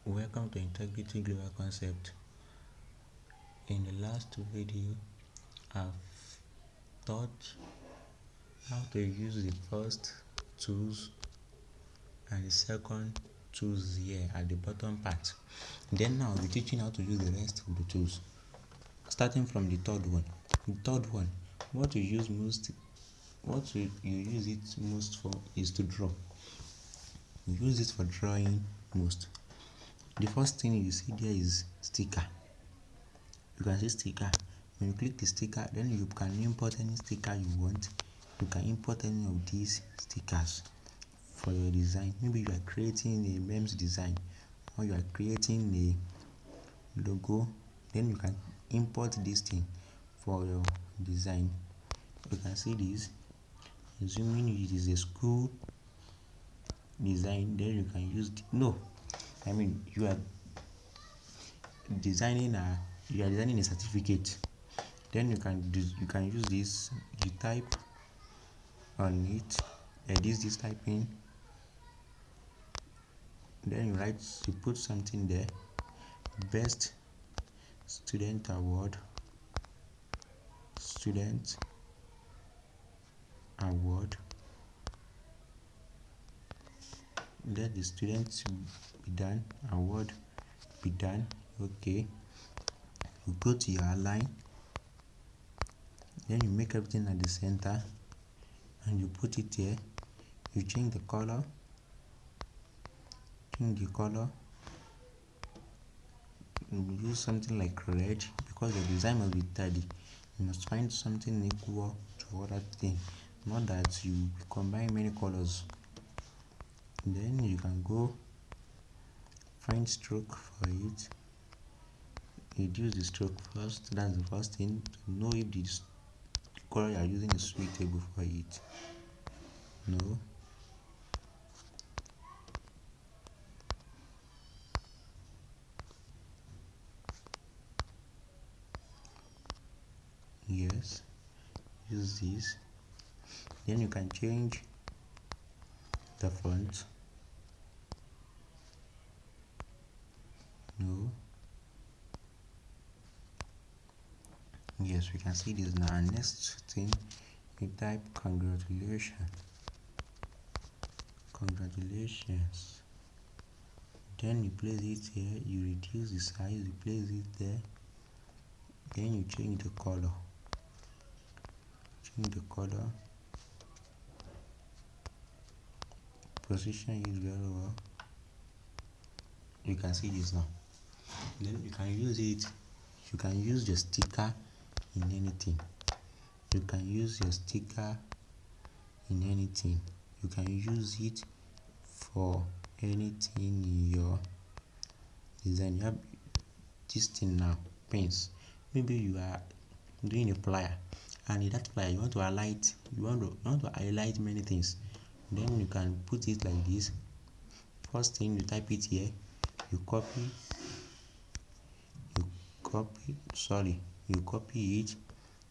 Welcome to Integrity Global Concept. In the last video, I've taught how to use the first tools and the second tools here at the bottom part. Then now we're teaching how to use the rest of the tools. Starting from the third one. The third one, what you use it most for is to draw. You use it for drawing most. The first thing you see there is sticker. You can see sticker. When you click the sticker, then you can import any sticker you want. You can import any of these stickers for your design. Maybe you are creating a memes design or you are creating a logo, then you can import this thing for your design. You can see this. Assuming it is a school design, then you can use you are designing a certificate. Then you can use this. You type on it, this typing, then you put something there. Best student award, let the student be done, award be done. Okay, you go to your align, then you make everything at the center and you put it here. You change the color, you use something like red because the design must be tidy. You must find something equal to other thing, not that you combine many colors. Then you can go find stroke for it. Reduce the stroke first. That's the first thing, to know if the color you are using is suitable for it. No. Yes. Use this. Then you can change the font. No. Yes, we can see this now. And next thing, you type congratulations. Then you place it here. You reduce the size. You place it there. Then you change the color. Position it very well. You can see this now. Then you can use it. You can use your sticker in anything. You can use it for anything in your design. You have this thing now, pens. Maybe you are doing a flyer, and in that flyer you want to highlight many things. Then you can put it like this. First thing, you type it here. You copy it.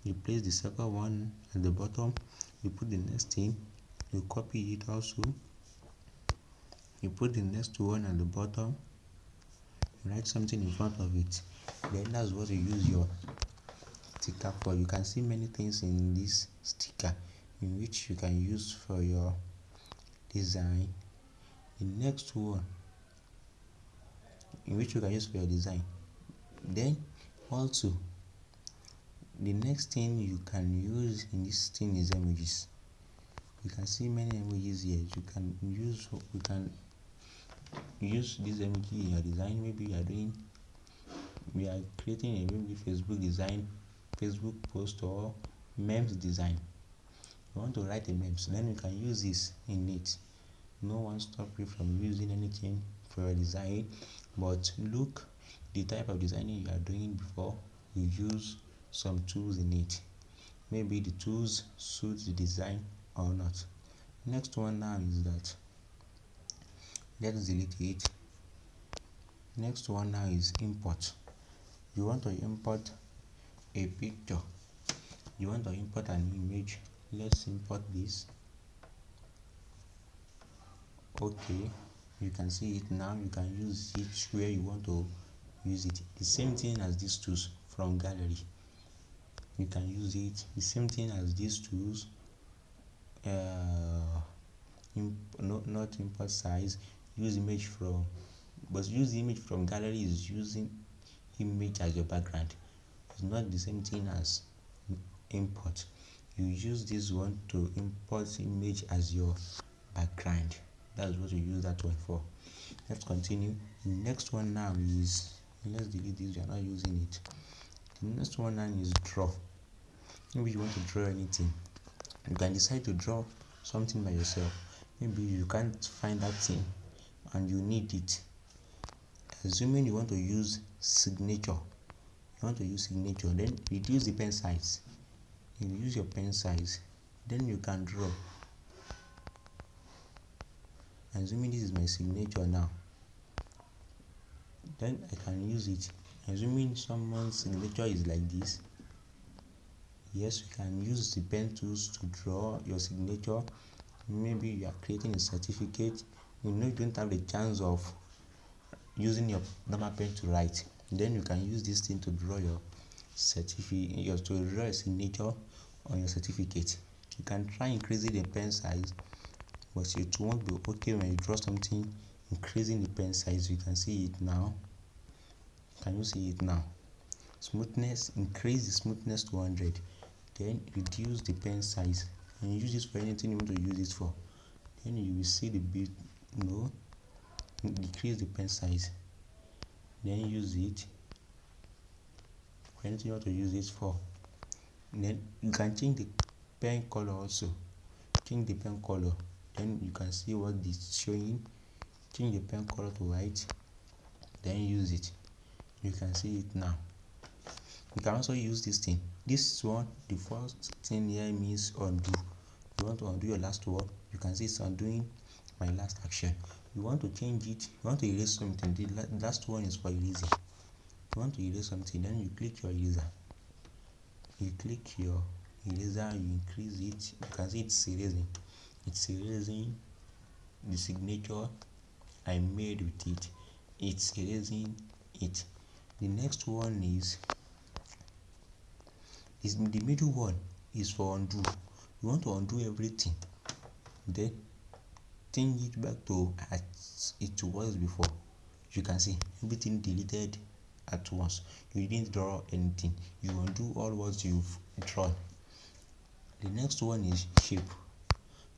You place the second one at the bottom. You put the next thing. You copy it also. You put the next one at the bottom. You write something in front of it. Then that's what you use your sticker for. You can see many things in this sticker in which you can use for your design. The next one in which you can use for your design. Then also the next thing you can use in this thing is emojis. You can see many emojis here. You can use this emoji in your design. Maybe we are creating a maybe Facebook design, Facebook post, or memes design. You want to write a memes, then you can use this in it. No one stop you from using anything for your design, but look the type of designing you are doing before you use some tools in it. Maybe the tools suit the design or not. Next one now is that, let's delete it. Next one now is import. You want to import a picture. You want to import an image. Let's import this. Okay, You can see it now. You can use it where you want to use it. The same thing as these tools from gallery. You can use it. The same thing as these tools. Not import size. Use image from, but use image from gallery is using image as your background. It's not the same thing as import. You use this one to import image as your background. That's what you use that one for. Let's continue. The next one now is, let's delete this, we are not using it. The next one now is draw. Maybe you want to draw anything. You can decide to draw something by yourself. Maybe you can't find that thing and you need it. Assuming you want to use signature, then reduce the pen size. You use your pen size, then you can draw. Assuming this is my signature now, then I can use it. Assuming someone's signature is like this, yes, you can use the pen tools to draw your signature. Maybe you are creating a certificate, you know you don't have the chance of using your normal pen to write, then you can use this thing to draw your certificate, to draw a signature on your certificate. You can try increasing the pen size, but it won't be okay when you draw something increasing the pen size. You can see it now. Can you see it now? Smoothness, increase the smoothness to 100, then reduce the pen size and use this for anything you want to use it for. Then you will see the bit, decrease the pen size, then use it for anything you want to use it for. Then you can change the pen color also. Change the pen color, then you can see what it's showing. Change the pen color to white, then use it. You can see it now. You can also use this thing. This one, the first thing here means undo. You want to undo your last one, you can see it's undoing my last action. You want to change it, you want to erase something, the last one is for erasing. You want to erase something, then you click your eraser. You click your eraser, you increase it. You can see it's erasing. It's erasing the signature I made with it. It's erasing it. The next one is the middle one is for undo. You want to undo everything, then change it back to as it was before. You can see everything deleted at once. You didn't draw anything. You undo all what you've drawn. The next one is shape.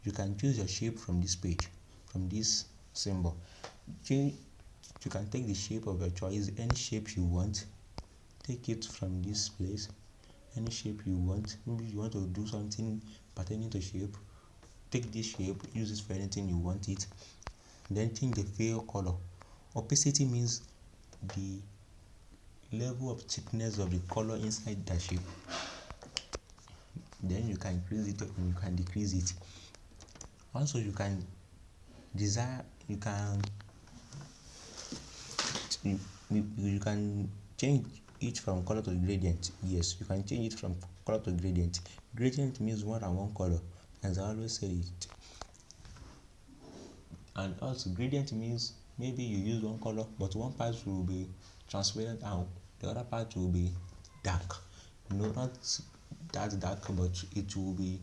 You can choose your shape from this page, from this symbol. You can take the shape of your choice, any shape you want. Take it from this place, any shape you want. Maybe you want to do something pertaining to shape, take this shape, use it for anything you want it. Then change the fill color. Opacity means the level of thickness of the color inside the shape. Then you can increase it and you can decrease it. Also, you can change it from color to gradient. Yes, you can change it from color to gradient. Gradient means one and one color, as I always say it. And also gradient means maybe you use one color, but one part will be transparent and the other part will be dark. Not that dark, but it will be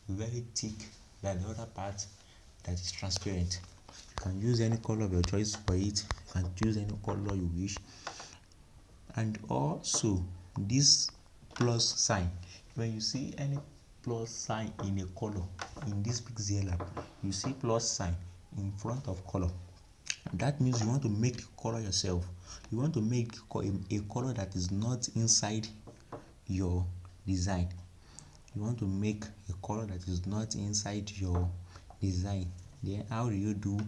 very thick than the other part that is transparent. You can use any color of your choice for it. You can choose any color you wish. And also this plus sign, when you see any plus sign in a color in this pixellab, you see plus sign in front of color, that means you want to make the color yourself. You want to make a color that is not inside your design. You want to make a color that is not inside your design. Then how do you do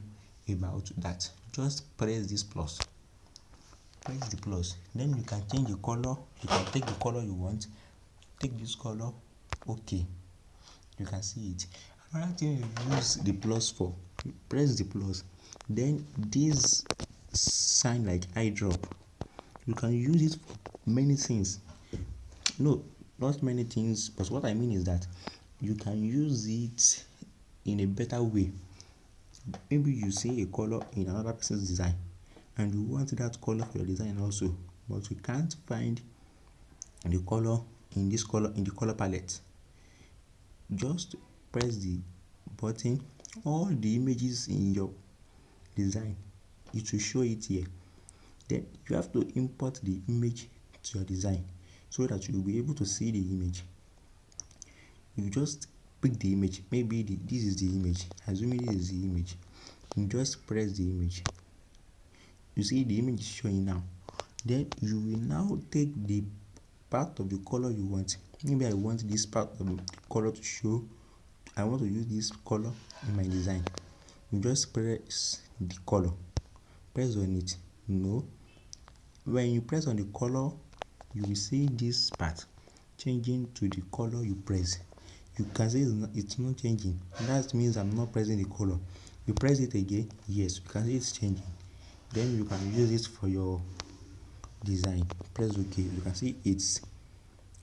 about that? Just press this plus. Press the plus. Then you can change the color. You can take the color you want. Take this color. Okay. You can see it. Another thing you use the plus for. Press the plus. Then this sign like eye drop. You can use it for many things. No, not many things, but what I mean is that you can use it in a better way. Maybe you see a color in another person's design and you want that color for your design also, but you can't find the color in the color palette. Just press the button, all the images in your design, it will show it here. Then you have to import the image to your design so that you will be able to see the image. You just pick the image, maybe this is the image, assuming this is the image. You just press the image. You see the image is showing now. Then you will now take the part of the color you want. Maybe I want this part of the color to show. I want to use this color in my design. You just press the color, press on it. No, when you press on the color, you will see this part changing to the color you press. You can see it's not changing. That means I'm not pressing the color. You press it again, yes, you can see it's changing. Then you can use it for your design. Press OK. You can see it's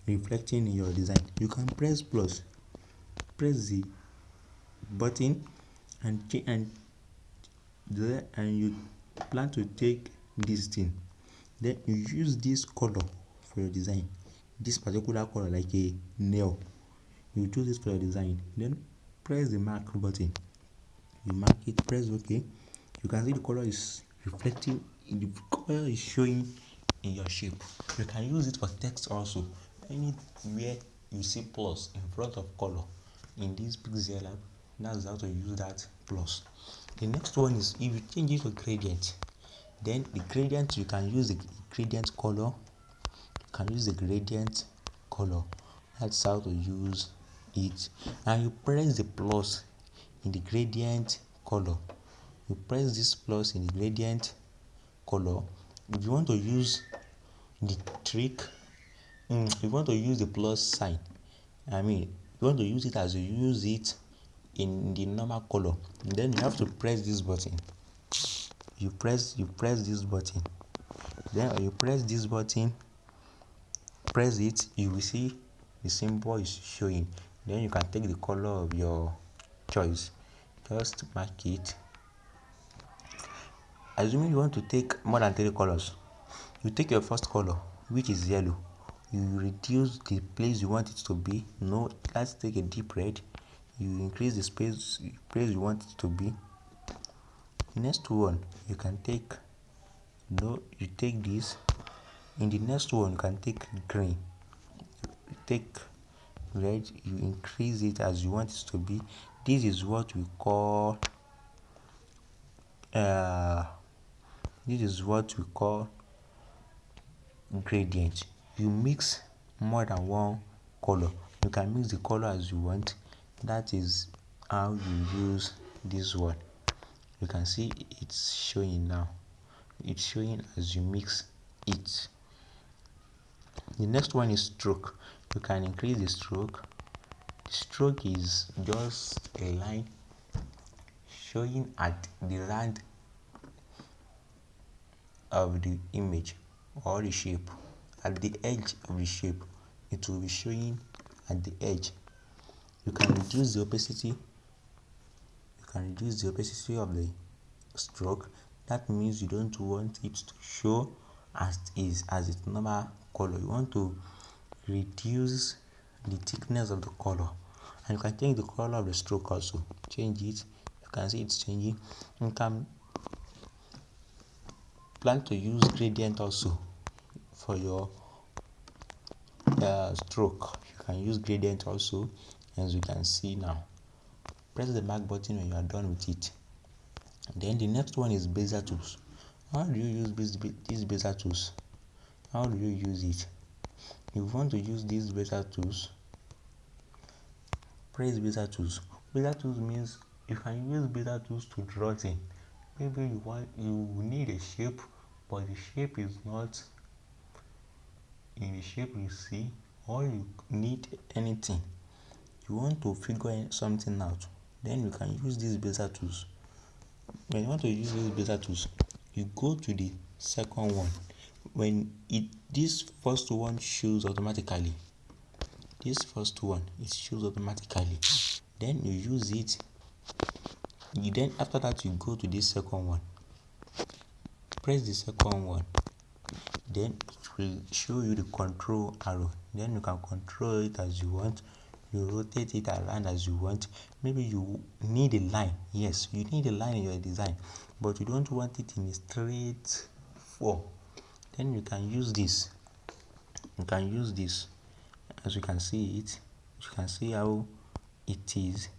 reflecting in your design. You can press plus, press the button and you plan to take this thing. Then you use this color for your design, this particular color, like a nail. You choose it for your design. Then press the mark button. You mark it, press OK. You can see the color is reflecting, the color is showing in your shape. You can use it for text also. Anywhere you see plus in front of color in this pixellab, that's how to use that plus. The next one is if you change it to gradient. Then the gradient, you can use the gradient color. You can use the gradient color. That's how to use it. And you press the plus in the gradient color. You press this plus in the gradient color. If you want to use the trick, if you want to use the plus sign, you want to use it as you use it in the normal color, then you have to press this button. You press this button. Then when you press this button, press it, you will see the symbol is showing. Then you can take the color of your choice. Just mark it. Assuming you want to take more than 3 colors, you take your first color, which is yellow. You reduce the place you want it to be. No, let's take a deep red. You increase the place you want it to be. Next one, you can take, you take this. In the next one, you can take green. You take red, you increase it as you want it to be. This is what we call gradient. You mix more than one color. You can mix the color as you want. That is how you use this one. You can see it's showing now. It's showing as you mix it. The next one is stroke. You can increase the stroke. The stroke is just a line showing at the rand of the image or the shape. At the edge of the shape, it will be showing at the edge. You can reduce the opacity. You can reduce the opacity of the stroke. That means you don't want it to show as its normal color. You want to reduce the thickness of the color. And you can change the color of the stroke also. Change it. You can see it's changing. You can plan to use gradient also for your stroke. You can use gradient also, as you can see now. Press the back button when you are done with it. Then the next one is bezier tools. How do you use these bezier tools? How do you use it? If you want to use these bezier tools, press bezier tools. Bezier tools means you can use bezier tools to draw things. Maybe you need a shape, but the shape is not in the shape you see, or you need anything. You want to figure something out, then you can use these bezier tools. When you want to use these bezier tools, you go to the second one. When this first one shows automatically, it shows automatically. Then you use it. then after that you go to this second one, press the second one, then it will show you the control arrow. Then you can control it as you want, you rotate it around as you want. Maybe you need a line, yes, you need a line in your design, but you don't want it in a straight form. Then you can use this, as you can see it, you can see how it is.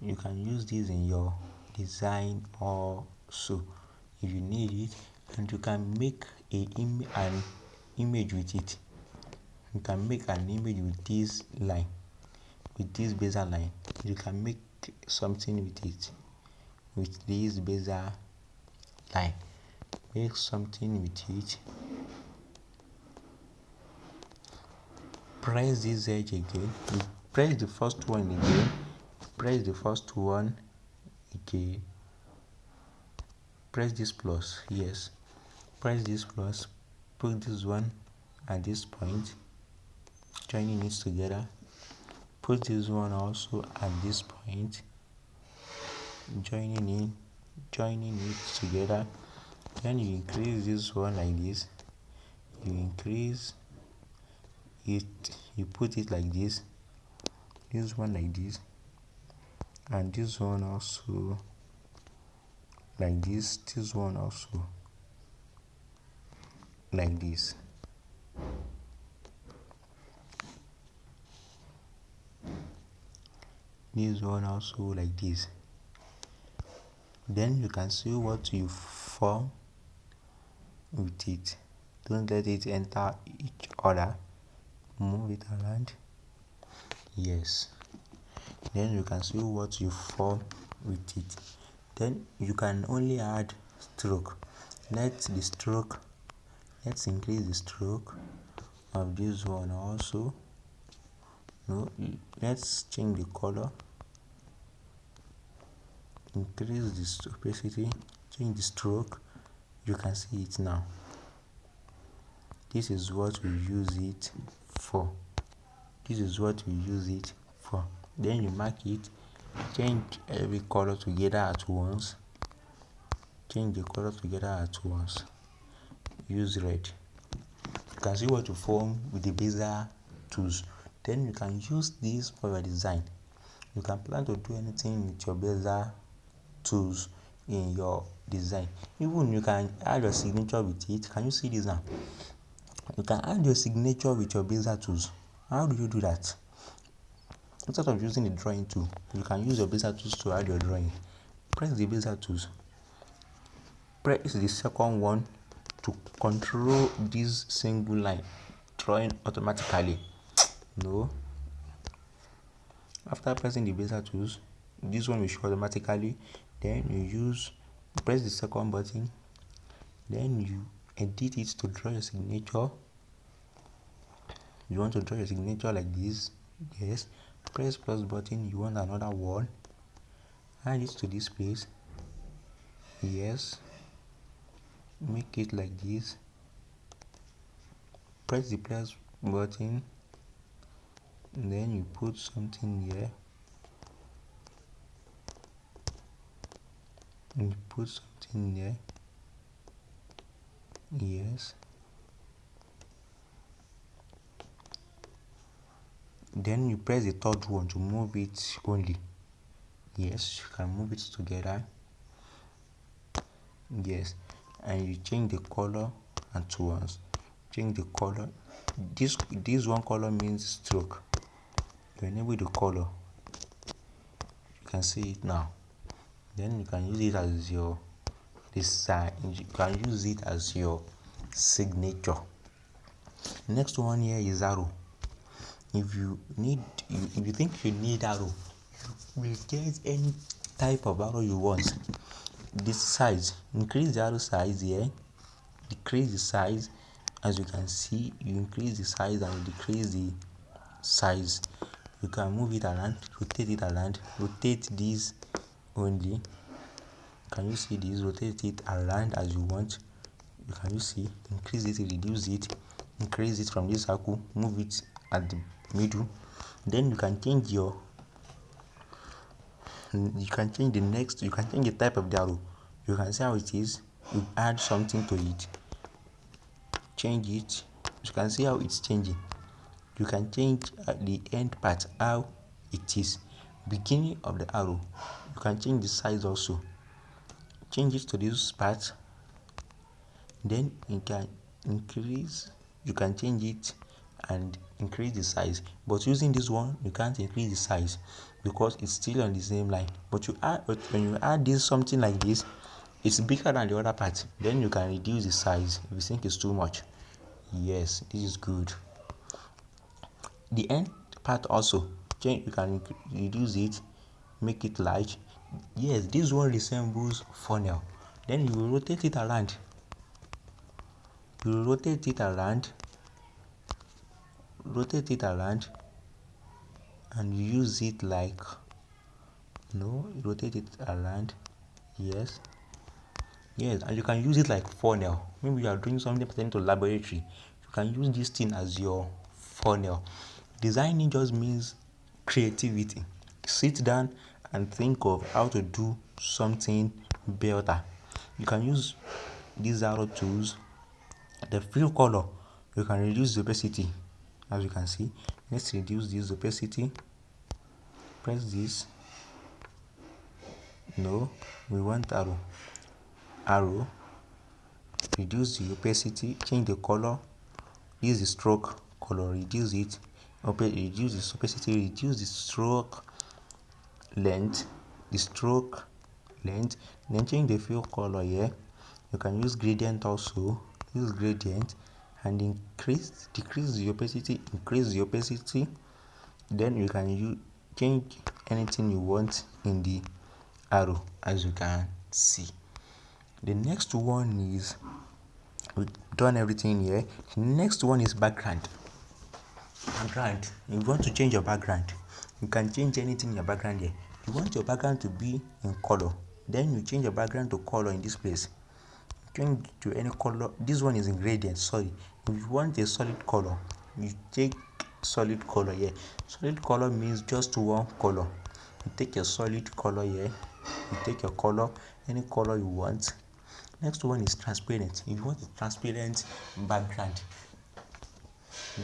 You can use this in your design also if you need it, and you can make an image with it. You can make an image with this line, with this bezier line. You can make something with it, with this bezier line. Make something with it. Press this edge again. You press the first one again. Press the first one again. Press this plus, yes. Press this plus. Put this one at this point, joining it together. Put this one also at this point, joining it together. Then you increase this one like this. You increase it, you put it like this one like this, and this one also like this one also like this. This one also like this. Then you can see what you form with it. Don't let it enter each other. Move it around, yes. Then you can see what you form with it. Then you can only add stroke. Let's increase the stroke of this one also. No, let's change the color, increase the opacity, change the stroke. You can see it now. This is what we use it for. Then you mark it, change every color together at once. Use red. You can see what to form with the bezier tools. Then you can use this for your design. You can plan to do anything with your bezier tools in your design. Even you can add your signature with it. Can you see this now? You can add your signature with your bezier tools. How do you do that? Instead of using the drawing tool, you can use your bezier tools to add your drawing. Press the bezier tools. Press the second one to control this single line drawing automatically. No. After pressing the bezier tools, this one will show automatically. Then you press the second button. Then you edit it to draw your signature. You want to draw your signature like this, yes. Press plus button. You want another one, add it to this place, yes. Make it like this. Press the plus button, and then you put something here. Yes. Then you press the third one to move it only. Yes, you can move it together. Yes, and you change the color at once. Change the color. This one color means stroke. You enable the color. You can see it now. Then you can use it as your design. You can use it as your signature. Next one here is arrow. If you think you need arrow, you will get any type of arrow you want. This size, increase the arrow size here, decrease the size. As you can see, you increase the size and decrease the size. You can move it around, rotate it around, rotate this only. Can you see this? Rotate it around as you want. You can see, increase it, reduce it, increase it from this circle, move it at the middle. Then you can change your and you can change the type of the arrow. You can see how it is. You add something to it, change it. You can see how it's changing. You can change the end part, how it is, beginning of the arrow. You can change the size also, change it to this part. Then you can increase, you can change it and increase the size, but using this one you can't increase the size because it's still on the same line. But when you add this something like this, it's bigger than the other part, then you can reduce the size if you think it's too much. Yes, this is good. The end part also change, you can reduce it, make it large. Yes, this one resembles funnel. Then you rotate it around, rotate it around, and use it like, no, rotate it around. Yes, and you can use it like funnel. Maybe you are doing something pertaining to laboratory, you can use this thing as your funnel. Designing just means creativity. Sit down and think of how to do something better. You can use these arrow tools. The fill color, you can reduce the opacity. As you can see, let's reduce this opacity. Press this. No, we want arrow. Reduce the opacity, change the color. Use the stroke color, reduce it. Reduce the opacity, reduce the stroke length, then change the fill color here. You can use gradient also, and decrease the opacity, increase the opacity. Then you can change anything you want in the arrow, as you can see. The next one is, we've done everything here. The next one is background. You want to change your background, you can change anything in your background here. You want your background to be in color, then you change your background to color in this place. Change to any color. This one is in gradient, sorry. If you want a solid color, you take solid color here. Solid color means just one color. You take a solid color here, you take your color, any color you want. Next one is transparent. If you want a transparent background,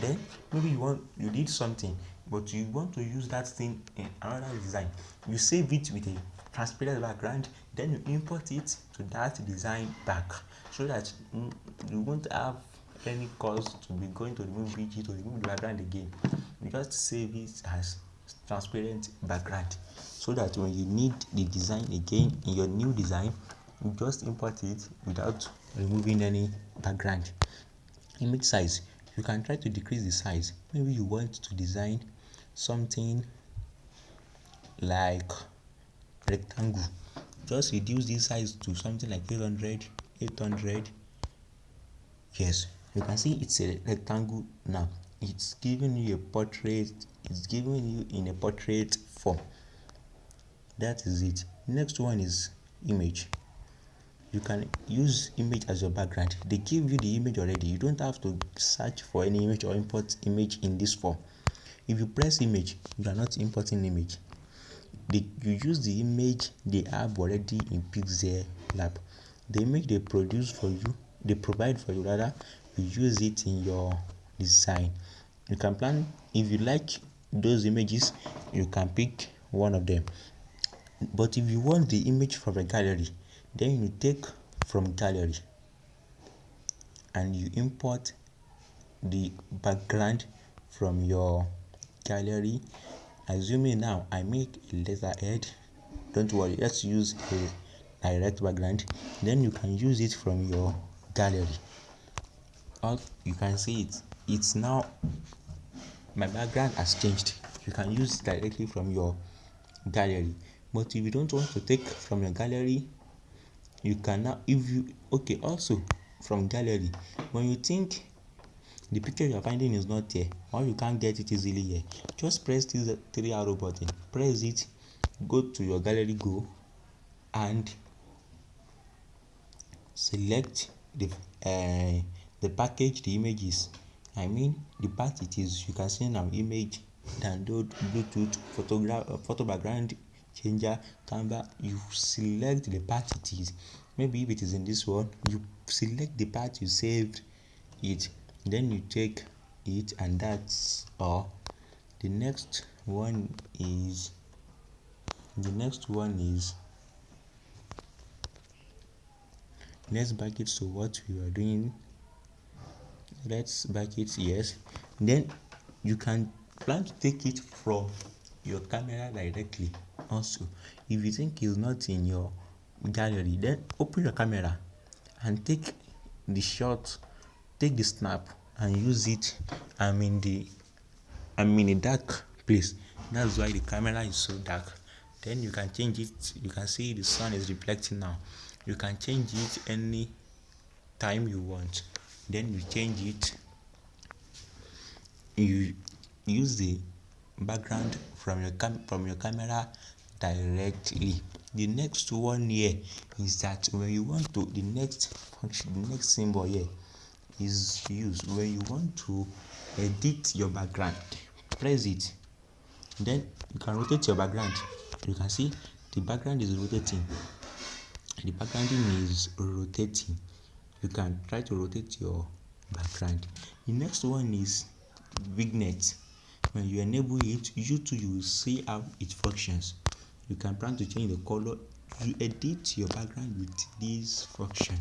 then maybe you did something, but you want to use that thing in another design. You save it with a transparent background, then you import it to that design back, so that you won't have any cause to be going to remove it, to remove the background again. You just save it as transparent background, so that when you need the design again in your new design, you just import it without removing any background. Image size, you can try to decrease the size. Maybe you want to design something like rectangle, just reduce this size to something like 800. Yes, you can see it's a rectangle now. It's giving you a portrait, it's giving you in a portrait form. That is it. Next one is image. You can use image as your background. They give you the image already. You don't have to search for any image or import image in this form. If you press image, you are not importing image. You use the image they have already in pixellab. The image they provide for you rather, you use it in your design. You can plan, if you like those images, you can pick one of them. But if you want the image from a gallery, then you take from gallery and you import the background from your gallery. Assuming now I make a letterhead, don't worry, let's use a direct background. Then you can use it from your gallery. You can see it's now, my background has changed. You can use it directly from your gallery. But if you don't want to take from your gallery, you can now, also from gallery, when you think the picture you are finding is not here, or you can't get it easily here, just press this 3 arrow button, press it, go to your gallery, and select the package the image is. The part it is. You can see now image, download, Bluetooth, photo background, changer, camera, you select the part it is. Maybe if it is in this one, you select the part you saved it, then you take it, and that's all. The next one is let's back it to what we were doing. Let's back it, yes. Then you can plan to take it from your camera directly. Also, if you think it's not in your gallery, then open your camera and take the shot, take the snap and use it. I'm in a dark place. That's why the camera is so dark. Then you can change it. You can see the sun is reflecting now. You can change it any time you want. Then you change it. You use the background from your camera directly. The next one here is that when you want to, the next function, the next symbol here is used when you want to edit your background. Press it, then you can rotate your background. You can see the background is rotating. The background is rotating. You can try to rotate your background. The next one is vignette. When you enable it, you will see how it functions. You can plan to change the color. You edit your background with this function.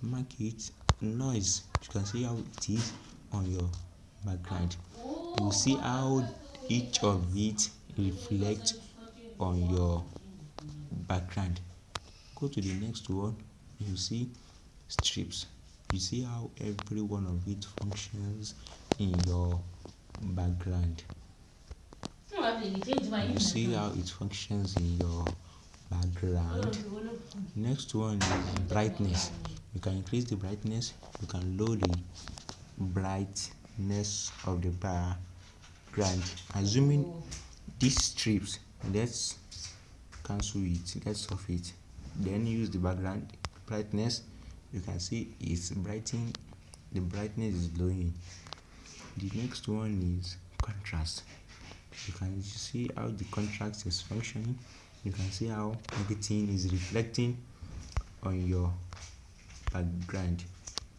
Mark it noise. You can see how it is on your background. You will see how each of it reflects on your background. Go to the next one. You see strips. You see how every one of it functions in your background. You see how it functions in your background. Next one is brightness. You can increase the brightness. You can lower the brightness of the background. Assuming these strips, let's cancel it. Let's off it. Then use the background brightness. You can see it's brightening. The brightness is lowering. The next one is contrast. You can see how the contrast is functioning. You can see how everything is reflecting on your background.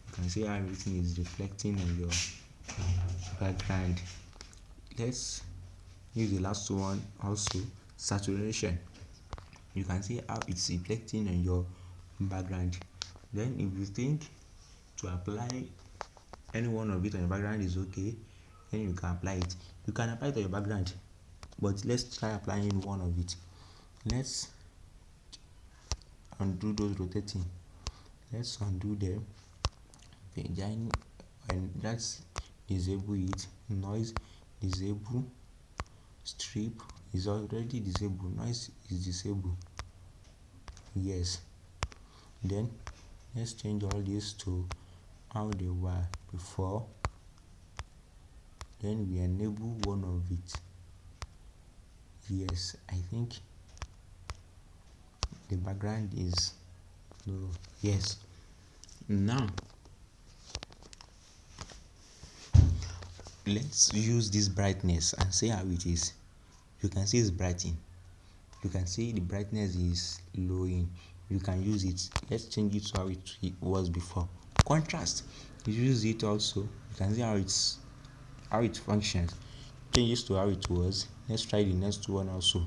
You can see how everything is reflecting on your background. Let's use the last one also, saturation. You can see how it's reflecting on your background. Then if you think to apply any one of it on your background is okay, then you can apply it. You can apply it on your background, but let's try applying one of it. Let's undo those rotating. Let's undo them. And that's disable it. Noise disable. Strip is already disabled. Noise is disabled. Yes. Then let's change all this to how they were before. Then we enable one of it. Yes, I think the background is no. Yes. Now let's use this brightness and see how it is. You can see it's brightening. You can see the brightness is lowering. You can use it. Let's change it to how it was before. Contrast, you use it also. You can see how it functions. Change it to how it was. Let's try the next one also.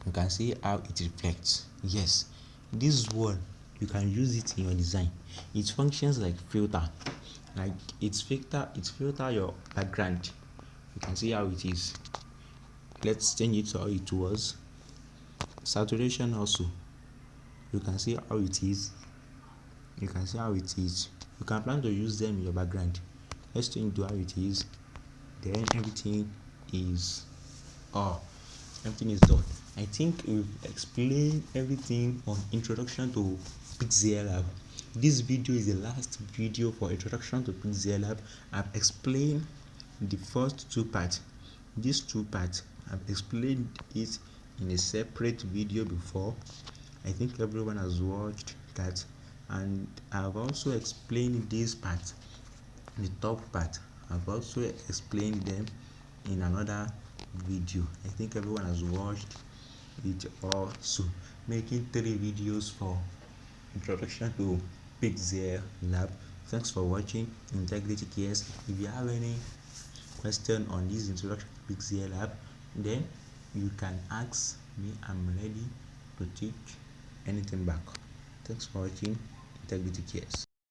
You can see how it reflects. Yes, this one you can use it in your design. It functions like filter. Like it's filter your background. You can see how it is. Let's change it to how it was. Saturation also. You can see how it is. You can see how it is. You can plan to use them in your background. Let's change to how it is. Then everything is done. I think we've explained everything on introduction to pixellab. This video is the last video for introduction to pixellab. I've explained the first two parts. These two parts, I've explained it in a separate video before. I think everyone has watched that, and I've also explained this part, the top part. I've also explained them in another video. I think everyone has watched it also making 3 videos for introduction to pixellab. Thanks for watching Integrity Cares. If you have any question on this introduction to pixellab, then you can ask me. I'm ready to teach anything back. Thanks for watching Integrity Cares.